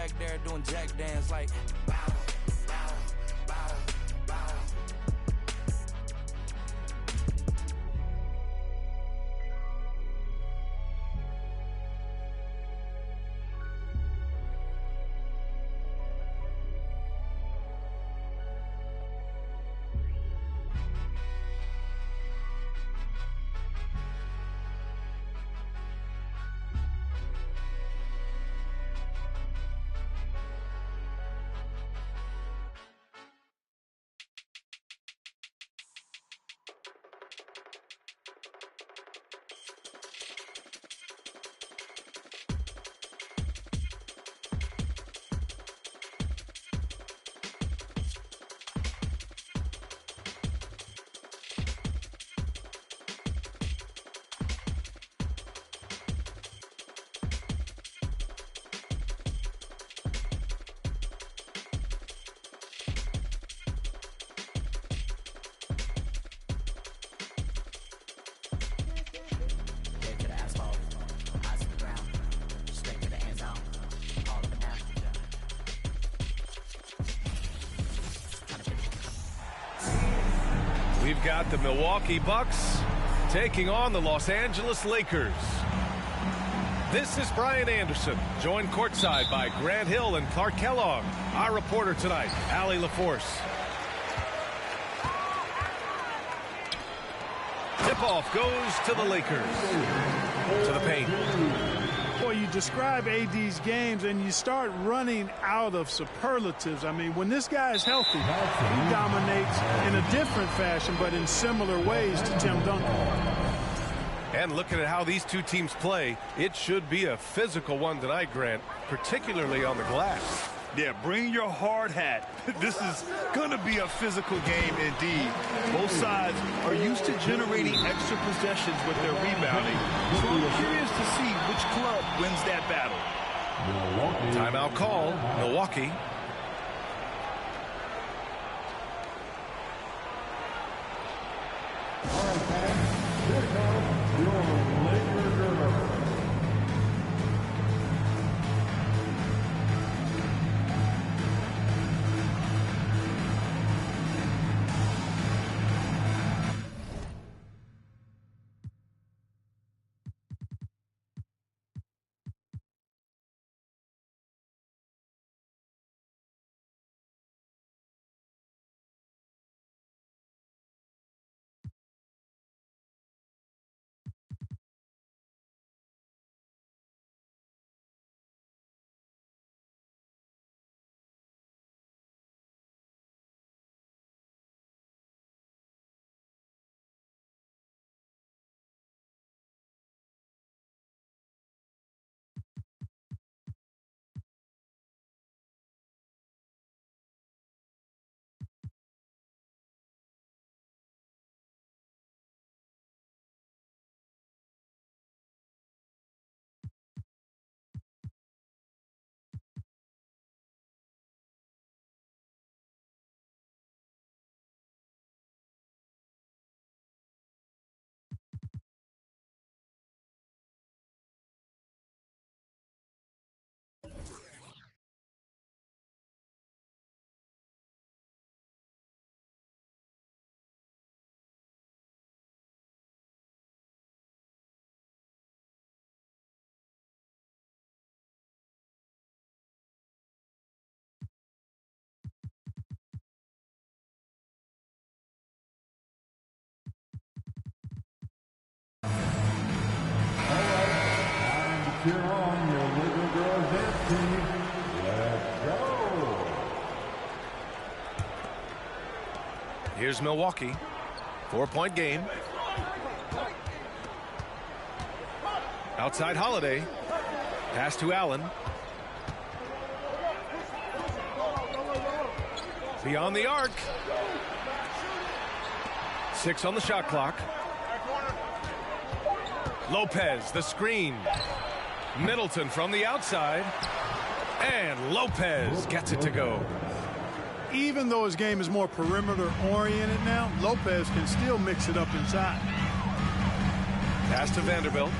back there doing jack dance like bow, bow, bow, bow. We've got the Milwaukee Bucks taking on the Los Angeles Lakers. This is Brian Anderson, joined courtside by Grant Hill and Clark Kellogg. Our reporter tonight, Allie LaForce. Tip-off goes to the Lakers. To the paint. Boy, you describe AD's games and you start running out of superlatives. I mean, when this guy is healthy, he dominates in a different fashion, but in similar ways to Tim Duncan. And looking at how these two teams play, it should be a physical one tonight, Grant, particularly on the glass. Yeah, bring your hard hat. This is going to be a physical game indeed. Both sides are used to generating extra possessions with their rebounding. So I'm curious to see which club wins that battle. Timeout call, Milwaukee. Cheer on your little girls dance team. Let's go. Here's Milwaukee. 4-point game. Outside Holiday. Pass to Allen. Beyond the arc. 6 on the shot clock. Lopez, the screen. Middleton from the outside. And Lopez gets it to go. Even though his game is more perimeter-oriented now, Lopez can still mix it up inside. Pass to Vanderbilt.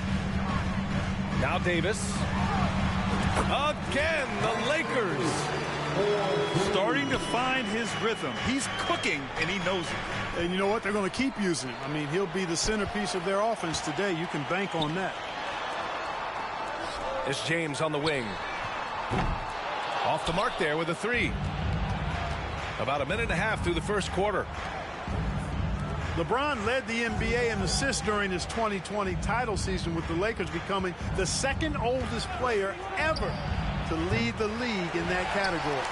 Now Davis. Again, the Lakers. Starting to find his rhythm. He's cooking, and he knows it. And you know what? They're going to keep using him. I mean, he'll be the centerpiece of their offense today. You can bank on that. It's James on the wing. Off the mark there with a three. About a minute and a half through the first quarter. LeBron led the NBA in assists during his 2020 title season, with the Lakers becoming the second oldest player ever to lead the league in that category.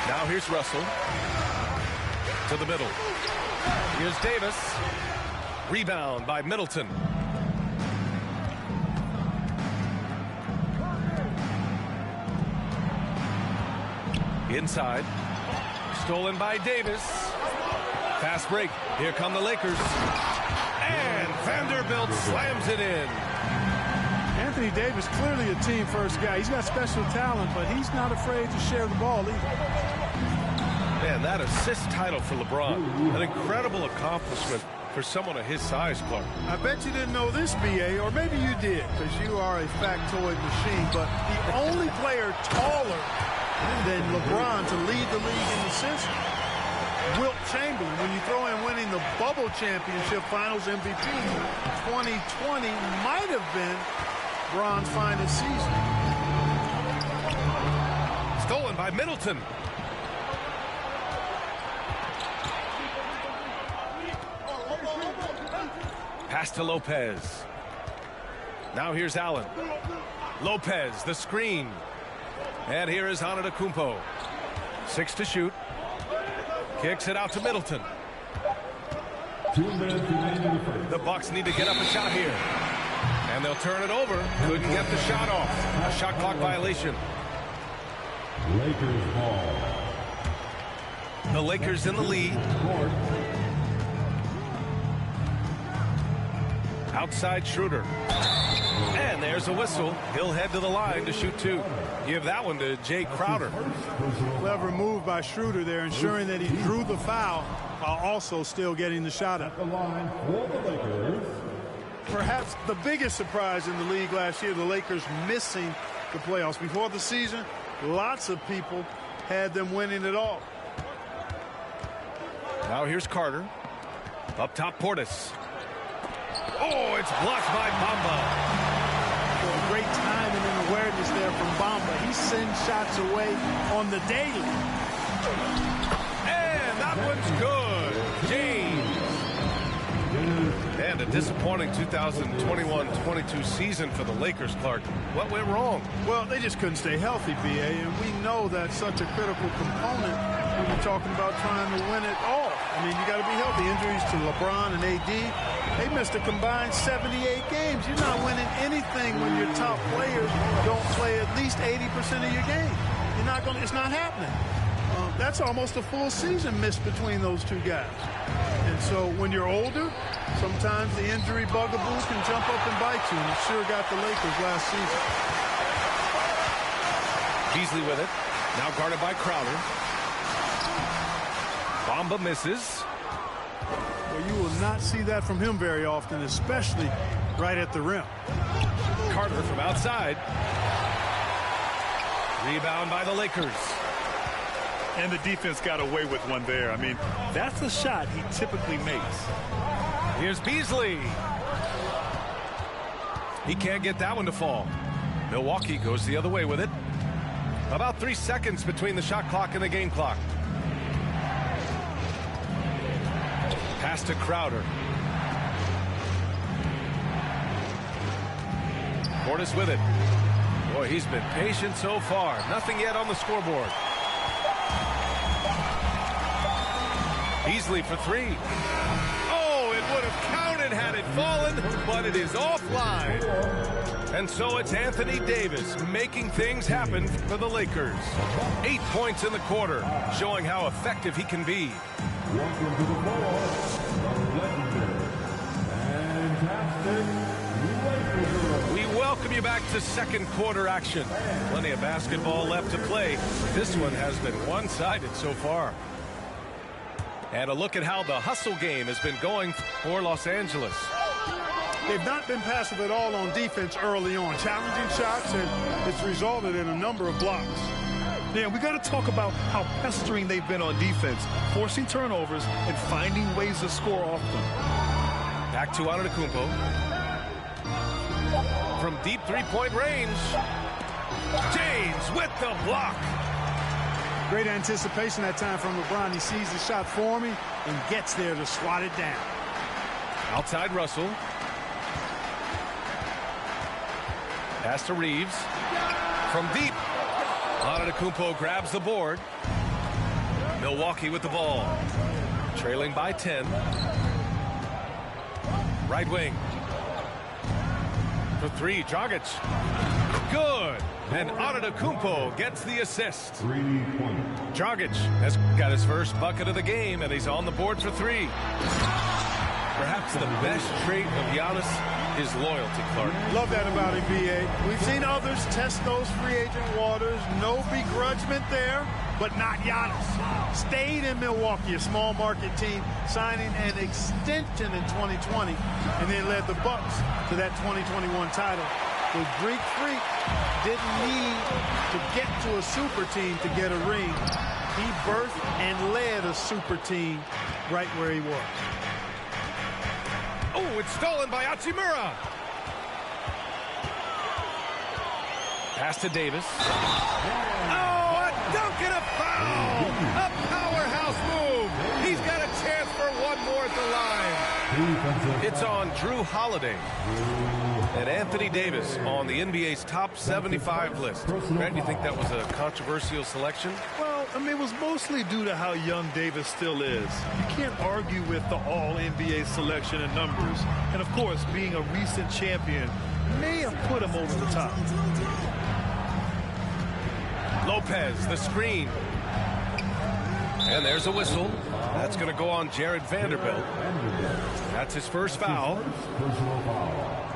Now here's Russell. To the middle. Here's Davis. Rebound by Middleton. Inside. Stolen by Davis. Fast break. Here come the Lakers. And Vanderbilt slams it in. Anthony Davis, clearly a team-first guy. He's got special talent, but he's not afraid to share the ball either. Man, that assist title for LeBron. An incredible accomplishment for someone of his size, Clark. I bet you didn't know this, B.A., or maybe you did, because you are a factoid machine, but the only player taller than LeBron to lead the league in assists, Wilt Chamberlain. When you throw in winning the Bubble Championship Finals MVP, 2020 might have been LeBron's finest season. Stolen by Middleton. Pass to Lopez. Now here's Allen. Lopez, the screen. And here is Antetokounmpo. 6 to shoot. Kicks it out to Middleton. 2 minutes remaining in the first. The Bucks need to get up a shot here. And they'll turn it over. Couldn't get the shot off. A shot clock violation. Lakers ball. The Lakers in the lead. Outside Schroeder. And there's a whistle. He'll head to the line to shoot 2. Give that one to Jay Crowder. Clever move by Schroeder there, ensuring that he drew the foul while also still getting the shot up. The line for the Lakers. Perhaps the biggest surprise in the league last year, the Lakers missing the playoffs. Before the season, lots of people had them winning it all. Now here's Carter. Up top, Portis. Oh, it's blocked by Bamba. Well, great timing and awareness there from Bamba. He sends shots away on the daily. And that one's good. James. And a disappointing 2021-22 season for the Lakers, Clark. What went wrong? Well, they just couldn't stay healthy, B.A., and we know that's such a critical component when you're talking about trying to win it all. I mean, you got to be healthy. Injuries to LeBron and A.D., they missed a combined 78 games. You're not winning anything when your top players don't play at least 80% of your game. You're not going. It's not happening. That's almost a full season missed between those two guys. And so when you're older, sometimes the injury bugaboo can jump up and bite you, and it sure got the Lakers last season. Beasley with it. Now guarded by Crowder. Bamba misses. Well, you will not see that from him very often, especially right at the rim. Carter from outside. Rebound by the Lakers. And the defense got away with one there. I mean, that's a shot he typically makes. Here's Beasley. He can't get that one to fall. Milwaukee goes the other way with it. About 3 seconds between the shot clock and the game clock. Pass to Crowder. Portis with it. Boy, he's been patient so far. Nothing yet on the scoreboard. Beasley for 3. Oh, it would have counted had it fallen, but it is offline. And so it's Anthony Davis making things happen for the Lakers. 8 points in the quarter, showing how effective he can be. Welcome to the ball, the legendary, fantastic Lakers. We welcome you back to second quarter action. Plenty of basketball left to play. This one has been one-sided so far. And a look at how the hustle game has been going for Los Angeles. they've not been passive at all on defense early on. Challenging shots, and it's resulted in a number of blocks. Yeah, we got to talk about how pestering they've been on defense, forcing turnovers and finding ways to score off them. Back to Antetokounmpo. From deep three-point range, James with the block. Great anticipation that time from LeBron. He sees the shot forming and gets there to swat it down. Outside Russell. Pass to Reeves. From deep. Antetokounmpo grabs the board. Milwaukee with the ball. Trailing by 10. Right wing. For three, Dragic. Good. And Antetokounmpo gets the assist. 3-point. Dragic has got his first bucket of the game, and he's on the board for three. Perhaps the best trait of Giannis is loyalty, Clark. Love that about him, B.A. We've seen others test those free agent waters. No begrudgment there, but not Giannis. Stayed in Milwaukee, a small market team, signing an extension in 2020, and then led the Bucks to that 2021 title. The Greek Freak didn't need to get to a super team to get a ring. He birthed and led a super team right where he was. Oh, it's stolen by Hachimura. Pass to Davis. Oh, a dunk and a foul. A powerhouse move. He's got a chance for one more at the line. It's on Drew Holiday. And Anthony Davis on the NBA's top 75 list. Grant, you think that was a controversial selection? Well, I mean, it was mostly due to how young Davis still is. You can't argue with the all-NBA selection and numbers. And, of course, being a recent champion may have put him over the top. Lopez, the screen. And there's a whistle. That's going to go on Jared Vanderbilt. That's his first foul. Personal foul.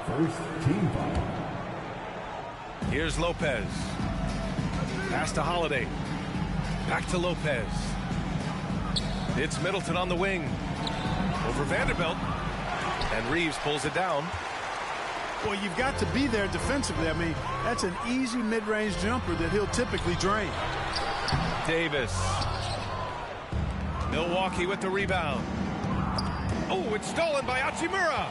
First team foul. Here's Lopez. Pass to Holiday. Back to Lopez. It's Middleton on the wing. Over Vanderbilt. And Reeves pulls it down. Well, you've got to be there defensively. I mean, that's an easy mid-range jumper that he'll typically drain. Davis. Milwaukee with the rebound. Oh, it's stolen by Hachimura.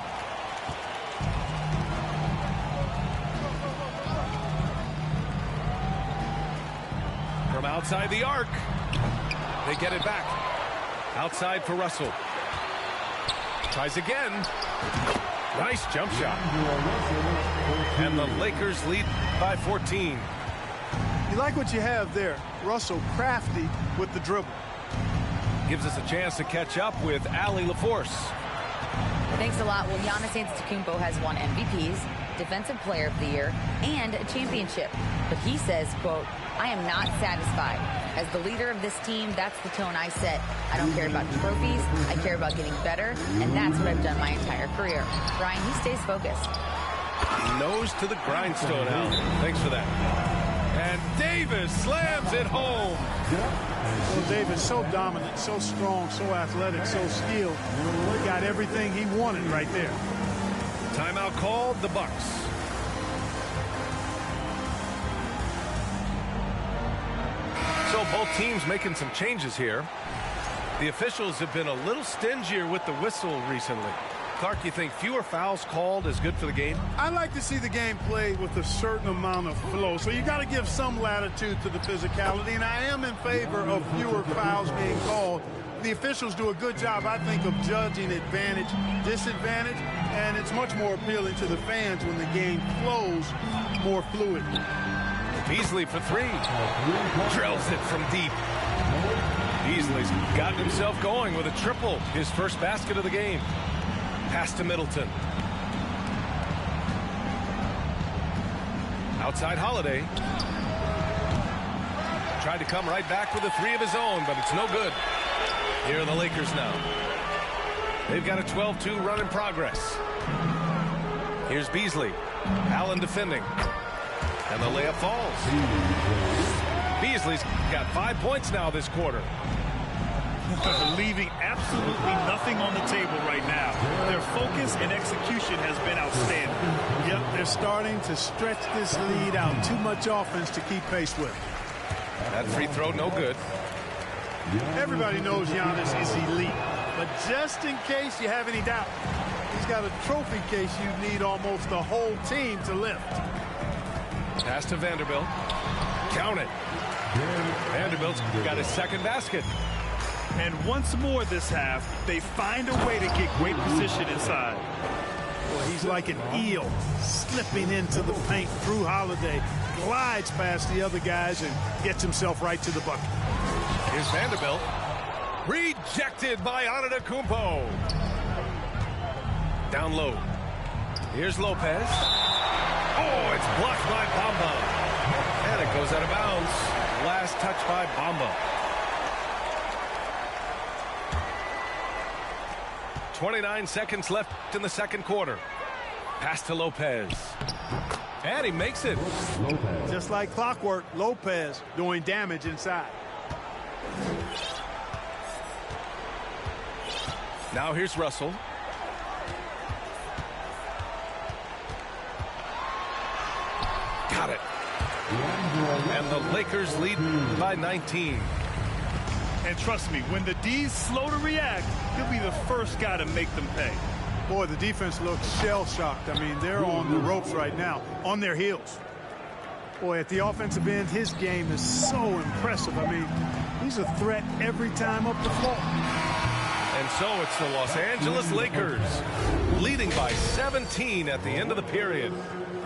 From outside the arc. They get it back. Outside for Russell. Tries again. Nice jump shot. And the Lakers lead by 14. You like what you have there. Russell crafty with the dribble. Gives us a chance to catch up with Allie LaForce. Thanks a lot. Well, Giannis Antetokounmpo has won MVPs, Defensive Player of the Year, and a championship. But he says, quote, I am not satisfied. As the leader of this team, that's the tone I set. I don't care about trophies. I care about getting better, and that's what I've done my entire career. Brian, he stays focused. Nose to the grindstone, Al. Thanks for that. And Davis slams it home. Well, Davis so dominant, so strong, so athletic, so skilled. He got everything he wanted right there. Timeout called, the Bucks. So both teams making some changes here. The officials have been a little stingier with the whistle recently. Clark, you think fewer fouls called is good for the game? I like to see the game played with a certain amount of flow. So you got to give some latitude to the physicality. And I am in favor of fewer fouls being called. The officials do a good job, I think, of judging advantage, disadvantage. And it's much more appealing to the fans when the game flows more fluidly. Beasley for three. Drills it from deep. Beasley's gotten himself going with a triple. His first basket of the game. Pass to Middleton. Outside Holiday. Tried to come right back with a three of his own, but it's no good. Here are the Lakers now. They've got a 12-2 run in progress. Here's Beasley. Allen defending. And the layup falls. Beasley's got 5 points now this quarter. Leaving absolutely nothing on the table right now. Their focus and execution has been outstanding. Yep, they're starting to stretch this lead out. Too much offense to keep pace with. That free throw, no good. Everybody knows Giannis is elite, but just in case you have any doubt, he's got a trophy case you need almost the whole team to lift. Pass to Vanderbilt. Count it. Vanderbilt's got his second basket. And once more this half, they find a way to get great position inside. Well, he's like an eel slipping into the paint. Drew Holiday glides past the other guys and gets himself right to the bucket. Here's Vanderbilt. Rejected by Antetokounmpo. Down low. Here's Lopez. Oh, it's blocked by Bamba. And it goes out of bounds. Last touch by Bamba. 29 seconds left in the second quarter. Pass to Lopez. And he makes it. Just like clockwork, Lopez doing damage inside. Now here's Russell. Got it. And the Lakers lead by 19. And trust me, when the D's slow to react, he'll be the first guy to make them pay. Boy, the defense looks shell-shocked. I mean, they're on the ropes right now, on their heels. Boy, at the offensive end, his game is so impressive. I mean, he's a threat every time up the floor. And so it's the Los Angeles Lakers leading by 17 at the end of the period.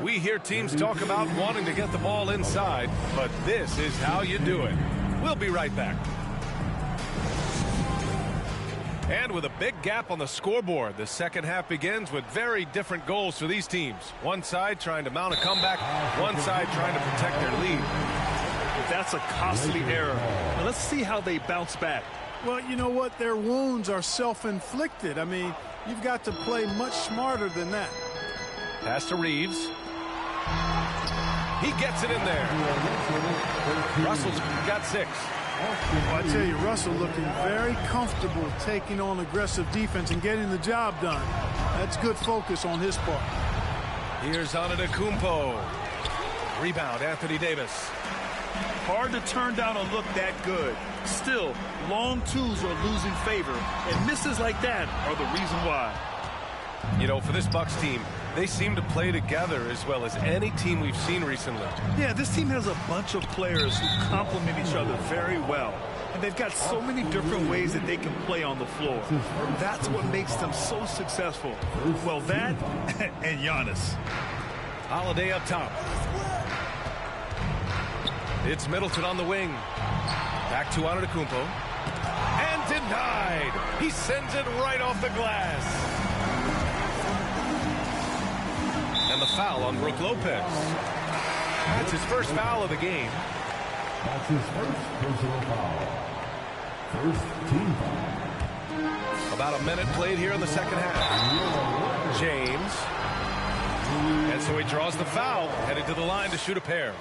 We hear teams talk about wanting to get the ball inside, but this is how you do it. We'll be right back. And with a big gap on the scoreboard, the second half begins with very different goals for these teams. One side trying to mount a comeback, one side trying to protect their lead. That's a costly error. Now let's see how they bounce back. Well, you know what? Their wounds are self-inflicted. I mean, you've got to play much smarter than that. Pass to Reeves. He gets it in there. Russell's got 6. Well, I tell you, Russell looking very comfortable taking on aggressive defense and getting the job done. That's good focus on his part. Here's Antetokounmpo. Rebound, Anthony Davis. Hard to turn down a look that good. Still, long twos are losing favor, and misses like that are the reason why. You know, for this Bucks team, they seem to play together as well as any team we've seen recently. Yeah, this team has a bunch of players who complement each other very well. And they've got so many different ways that they can play on the floor. That's what makes them so successful. Well, that and Giannis. Holiday up top. It's Middleton on the wing. Back to Antetokounmpo. And denied. He sends it right off the glass. And the foul on Brook Lopez. That's his first foul of the game. That's his first personal foul. First team foul. About a minute played here in the second half. James. And so he draws the foul, headed to the line to shoot a pair.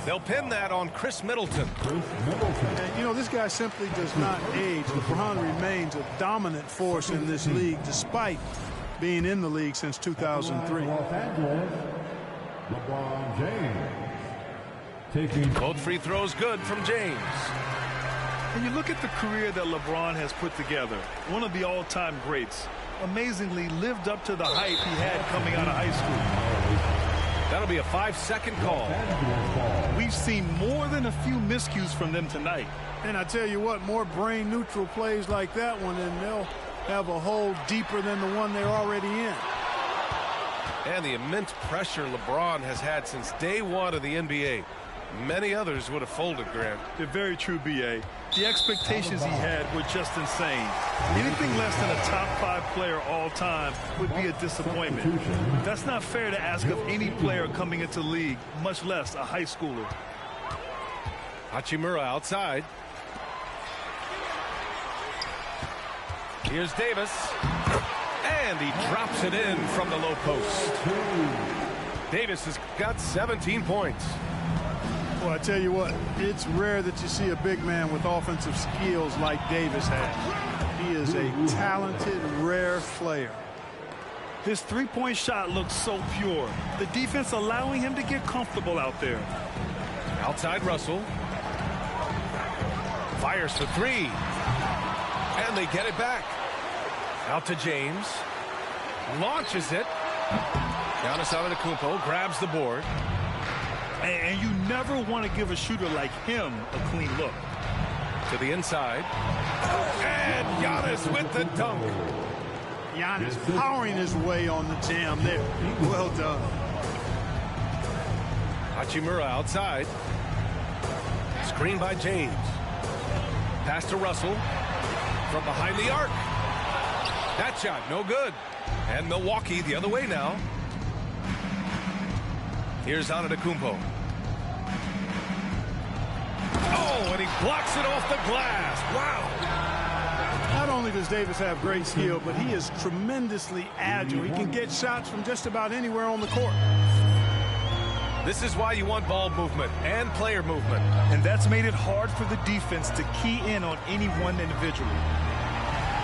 They'll pin that on Chris Middleton. And, you know, this guy simply does not age. LeBron remains a dominant force in this league, despite being in the league since 2003. Los Angeles, LeBron James. Taking Both free throws good from James. And you look at the career that LeBron has put together, one of the all-time greats, amazingly lived up to the hype he had coming out of high school. That'll be a 5-second call. We've seen more than a few miscues from them tonight. And I tell you what, more brain-neutral plays like that one, and they'll have a hole deeper than the one they're already in. And the immense pressure LeBron has had since day one of the NBA. Many others would have folded, Grant. They're very true, B.A. The expectations he had were just insane. Anything less than a top 5 player all time would be a disappointment. That's not fair to ask of any player coming into the league, much less a high schooler. Hachimura outside. Here's Davis. And he drops it in from the low post. Davis has got 17 points. Well, I tell you what, it's rare that you see a big man with offensive skills like Davis has. He is a talented, rare player. His three-point shot looks so pure. The defense allowing him to get comfortable out there. Outside Russell. Fires for three. And they get it back. Out to James. Launches it. Giannis Antetokounmpo grabs the board. And you never want to give a shooter like him a clean look. To the inside. And Giannis with the dunk. Giannis powering his way on the jam there. Well done. Hachimura outside. Screen by James. Pass to Russell. From behind the arc. That shot, no good. And Milwaukee the other way now. Here's Antetokounmpo. Oh, and he blocks it off the glass. Wow. Not only does Davis have great skill, but he is tremendously agile. He can get shots from just about anywhere on the court. This is why you want ball movement and player movement. And that's made it hard for the defense to key in on any one individual.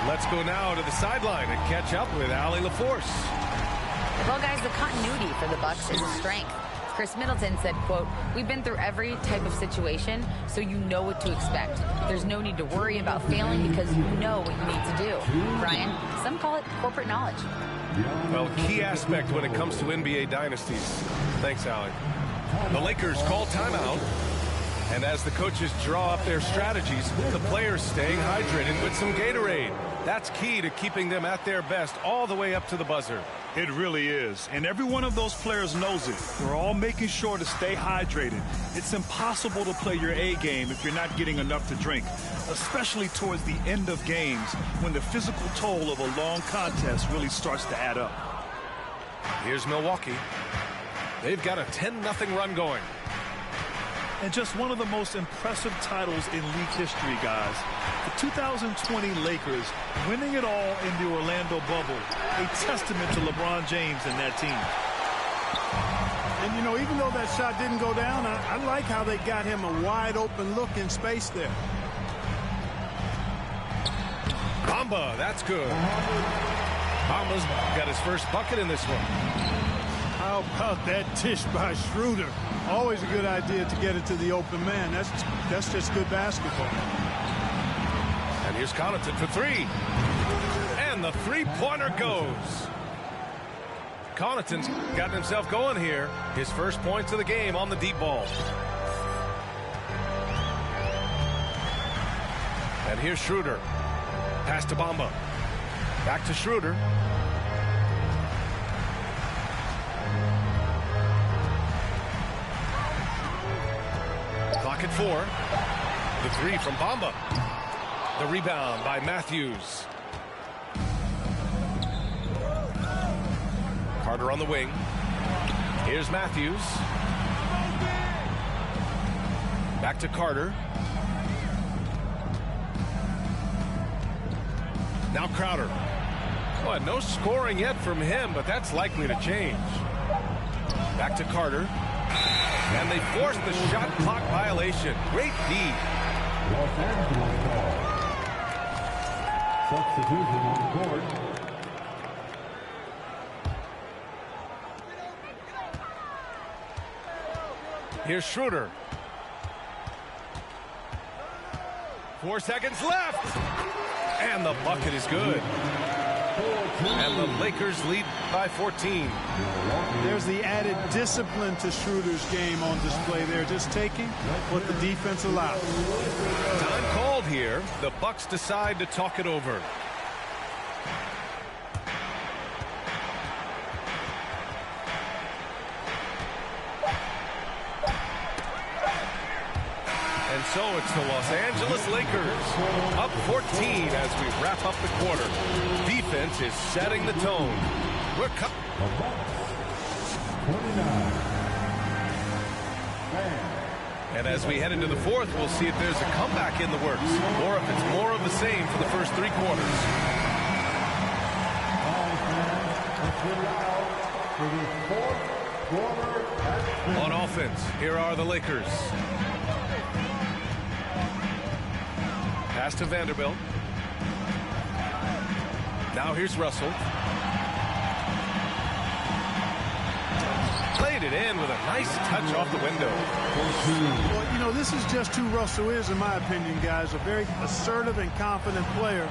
Let's go now to the sideline and catch up with Allie LaForce. Well, guys, the continuity for the Bucks is a strength. Chris Middleton said, quote, "We've been through every type of situation, so you know what to expect. There's no need to worry about failing because you know what you need to do." Brian, some call it corporate knowledge. Well, key aspect when it comes to NBA dynasties. Thanks, Allie. The Lakers call timeout. And as the coaches draw up their strategies, the players staying hydrated with some Gatorade. That's key to keeping them at their best all the way up to the buzzer. It really is. And every one of those players knows it. They're all making sure to stay hydrated. It's impossible to play your A game if you're not getting enough to drink, especially towards the end of games when the physical toll of a long contest really starts to add up. Here's Milwaukee. They've got a 10-0 run going. And just one of the most impressive titles in league history, guys. The 2020 Lakers winning it all in the Orlando bubble. A testament to LeBron James and that team. And, you know, even though that shot didn't go down, I like how they got him a wide open look in space there. Bamba, that's good. Bamba's got his first bucket in this one. How about that dish by Schroeder? Always a good idea to get it to the open man. That's just good basketball. And here's Connaughton for three. And the three-pointer goes. Connaughton's gotten himself going here. His first points of the game on the deep ball. And here's Schroeder. Pass to Bamba. Back to Schroeder. Clock at 4. The three from Bamba. The rebound by Matthews. Carter on the wing. Here's Matthews. Back to Carter. Now Crowder. Oh, no scoring yet from him, but that's likely to change. Back to Carter. And they forced the shot clock violation. Great D. Los Angeles ball. Substitution on the court. Here's Schroeder. 4 seconds left. And the bucket is good. And the Lakers lead by 14. There's the added discipline to Schroeder's game on display there, just taking what the defense allows. Time called here. The Bucks decide to talk it over. And so it's the Los Angeles Lakers up 14 as we wrap up the quarter. Defense is setting the tone. We're and as we head into the fourth, we'll see if there's a comeback in the works or if it's more of the same for the first 3 quarters. For the fourth On offense, here are the Lakers. Pass to Vanderbilt. Now here's Russell. Played it in with a nice touch off the window. Well, you know, this is just who Russell is, in my opinion, guys. A very assertive and confident player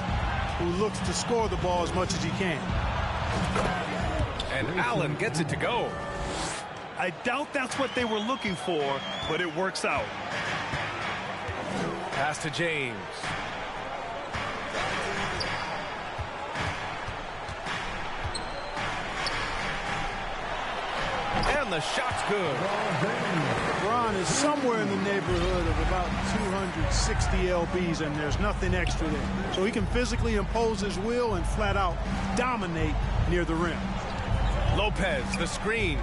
who looks to score the ball as much as he can. And Allen gets it to go. I doubt that's what they were looking for, but it works out. Pass to James. And the shot's good. LeBron is somewhere in the neighborhood of about 260 lbs, and there's nothing extra there. So he can physically impose his will and flat out dominate near the rim. Lopez, the screen.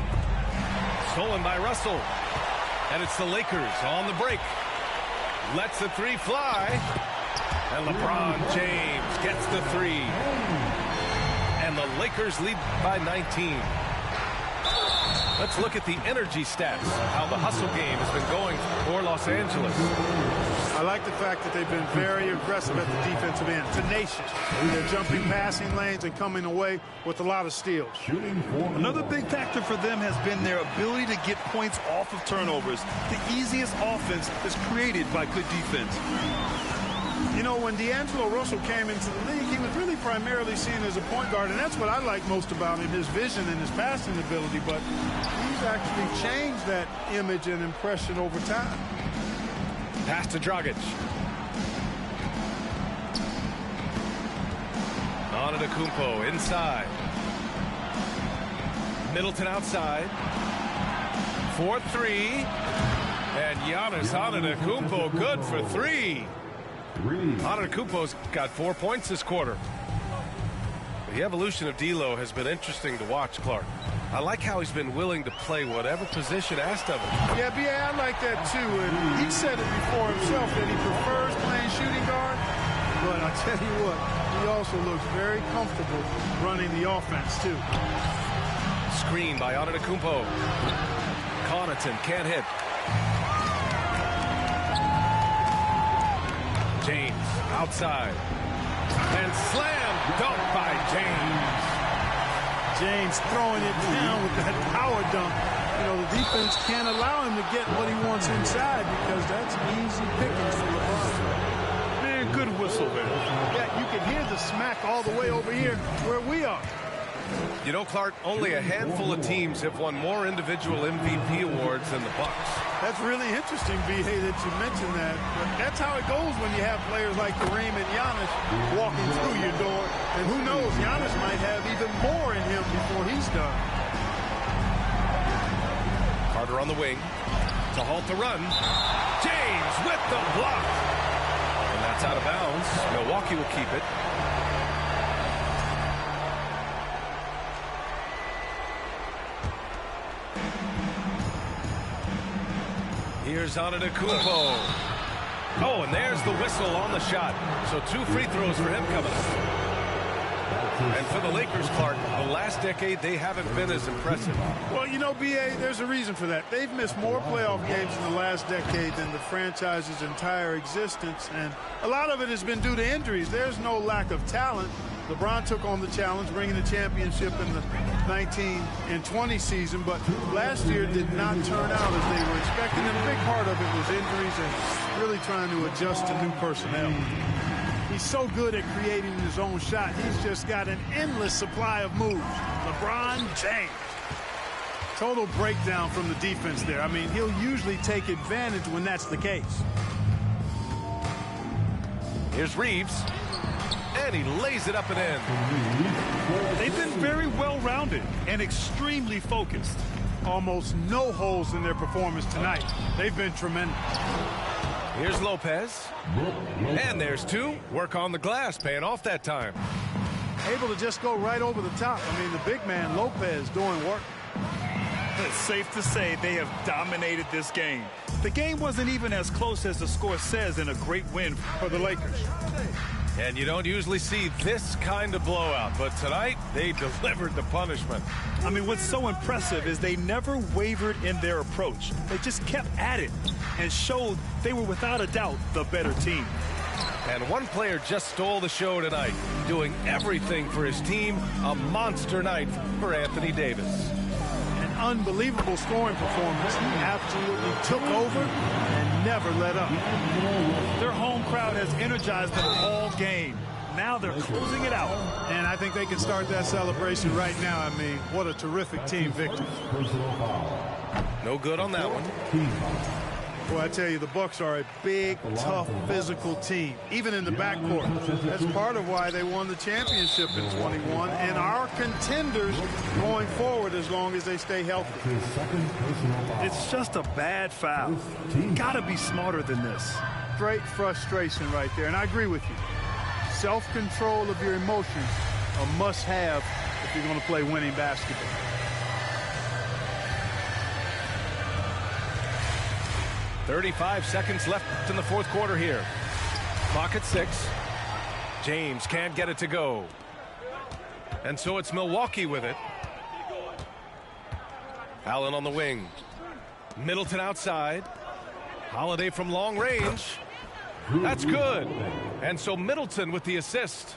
Stolen by Russell. And it's the Lakers on the break. Lets the three fly. And LeBron James gets the three. And the Lakers lead by 19. Let's look at the energy stats, how the hustle game has been going for Los Angeles. I like the fact that they've been very aggressive at the defensive end, tenacious. They're jumping passing lanes and coming away with a lot of steals. Another big factor for them has been their ability to get points off of turnovers. The easiest offense is created by good defense. You know, when D'Angelo Russell came into the league, he was really primarily seen as a point guard, and that's what I like most about him, his vision and his passing ability. But he's actually changed that image and impression over time. Pass to Dragic. Antetokounmpo inside. Middleton outside. 4-3. And Giannis Antetokounmpo good for three. Antetokounmpo's got 4 points this quarter. The evolution of D'Lo has been interesting to watch, Clark. I like how he's been willing to play whatever position asked of him. Yeah, B.A., I like that too. And he said it before himself that he prefers playing shooting guard. But I tell you what, he also looks very comfortable running the offense too. Screen by Antetokounmpo. Connaughton can't hit. James outside. And slam dunk by James. James throwing it down with that power dunk. You know, the defense can't allow him to get what he wants inside because that's easy pickings for LeBron. Man, good whistle there. Yeah, you can hear the smack all the way over here where we are. You know, Clark, only a handful of teams have won more individual MVP awards than the Bucks. That's really interesting, B.A., that you mentioned that. But that's how it goes when you have players like Kareem and Giannis walking through your door. And who knows, Giannis might have even more in him before he's done. Carter on the wing to halt the run. James with the block. And that's out of bounds. Milwaukee will keep it. Here's Antetokounmpo. Oh, and there's the whistle on the shot. So 2 free throws for him coming up. And for the Lakers, Clark, the last decade, they haven't been as impressive. Well, you know, B.A., there's a reason for that. They've missed more playoff games in the last decade than the franchise's entire existence. And a lot of it has been due to injuries. There's no lack of talent. LeBron took on the challenge, bringing the championship in the 19 and 20 season, but last year did not turn out as they were expecting, and a big part of it was injuries and really trying to adjust to new personnel. He's so good at creating his own shot. He's just got an endless supply of moves. LeBron James. Total breakdown from the defense there. I mean, he'll usually take advantage when that's the case. Here's Reeves. And he lays it up and in. They've been very well-rounded and extremely focused. Almost no holes in their performance tonight. They've been tremendous. Here's Lopez. And there's 2. Work on the glass, paying off that time. Able to just go right over the top. I mean, the big man, Lopez, doing work. It's safe to say they have dominated this game. The game wasn't even as close as the score says in a great win for the Lakers. And you don't usually see this kind of blowout, but tonight they delivered the punishment. I mean, what's so impressive is they never wavered in their approach. They just kept at it and showed they were without a doubt the better team. And one player just stole the show tonight, doing everything for his team. A monster night for Anthony Davis. An unbelievable scoring performance. He absolutely took over and never let up. Their home crowd has energized them all game. Now they're closing it out. And I think they can start that celebration right now. I mean, what a terrific team victory. No good on that one. Boy, I tell you, the Bucks are a big, tough, physical team, even in the backcourt. That's part of why they won the championship in 21 and are contenders going forward as long as they stay healthy. It's just a bad foul. Gotta be smarter than this. Great frustration right there, and I agree with you. Self-control of your emotions, a must-have if you're going to play winning basketball. "35 seconds left in the fourth quarter here. Clock at 6. James can't get it to go. And so it's Milwaukee with it. Allen on the wing. Middleton outside. Holiday from long range. That's good. And so Middleton with the assist.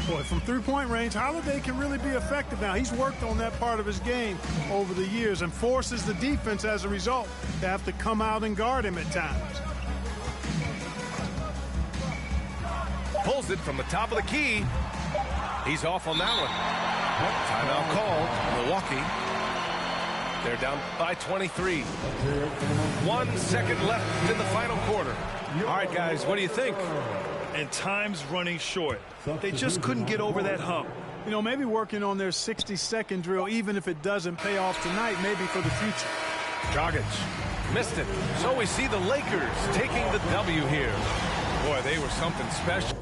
Boy, from three-point range, Holiday can really be effective now. He's worked on that part of his game over the years and forces the defense as a result to have to come out and guard him at times. Pulls it from the top of the key. He's off on that one. Timeout called. Milwaukee. They're down by 23. 1 second left in the final quarter. All right, guys, what do you think? And time's running short. They just couldn't get over that hump. You know, maybe working on their 60-second drill, even if it doesn't pay off tonight, maybe for the future. Dragic missed it. So we see the Lakers taking the W here. Boy, they were something special.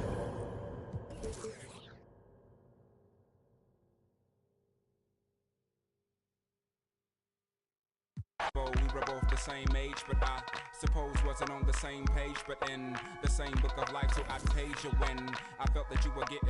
We were both the same age, but I suppose wasn't on the same page, but in the same book of life. So I'd page you when I felt that you were getting